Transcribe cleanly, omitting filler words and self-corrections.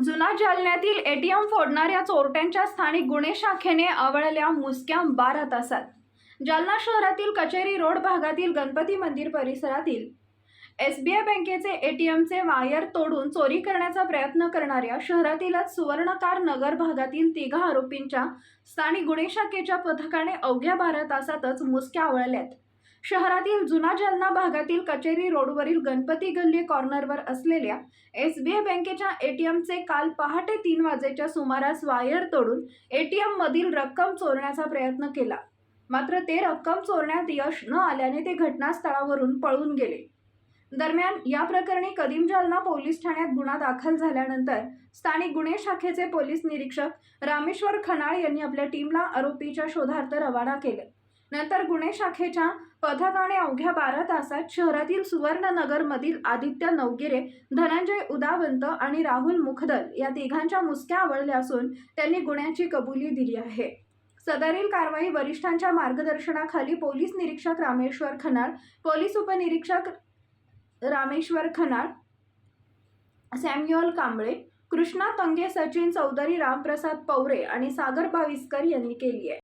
जुना जालन्यातील एटीएम फोडणाऱ्या चोरट्यांच्या स्थानिक गुन्हे शाखेने आवळल्या मुसक्या 12 तासात. जालना शहरातील कचेरी रोड भागातील गणपती मंदिर परिसरातील एसबीआय बँकेचे एटीएमचे वायर तोडून चोरी करण्याचा प्रयत्न करणाऱ्या शहरातीलच सुवर्णकार नगर भागातील 3 आरोपींच्या स्थानिक गुन्हे शाखेच्या पथकाने अवघ्या 12 तासातच मुसक्या आवळल्यात. शहरातील जुना जालना भागातील कचेरी रोडवरील गणपती गल्ली कॉर्नरवर असलेल्या एसबीआय बँकेच्या एटीएमचे काल पहाटे 3 वाजेच्या सुमारास वायर तोडून एटीएम मधील रक्कम चोरण्याचा प्रयत्न केला. मात्र ते रक्कम चोरण्यात यश न आल्याने ते घटनास्थळावरून पळून गेले. दरम्यान या प्रकरणी कदीम जालना पोलीस ठाण्यात गुन्हा दाखल झाल्यानंतर स्थानिक गुन्हे शाखेचे पोलीस निरीक्षक रामेश्वर खनाळ यांनी आपल्या टीमला आरोपीच्या शोधार्थ रवाना केले. नंतर गुन्हे शाखेच्या पथकाने अवघ्या 12 तासात शहरातील सुवर्णनगरमधील आदित्य नवगिरे, धनंजय उदावंत आणि राहुल मुखदल या तिघांच्या मुसक्या आवळल्या असून त्यांनी गुन्ह्याची कबुली दिली आहे. सदरील कारवाई वरिष्ठांच्या मार्गदर्शनाखाली पोलीस निरीक्षक रामेश्वर खनाळ, पोलीस उपनिरीक्षक रामेश्वर खनाळ, सॅम्युअल कांबळे, कृष्णा तंगे, सचिन चौधरी, रामप्रसाद पवरे आणि सागर भाविस्कर यांनी केली आहे.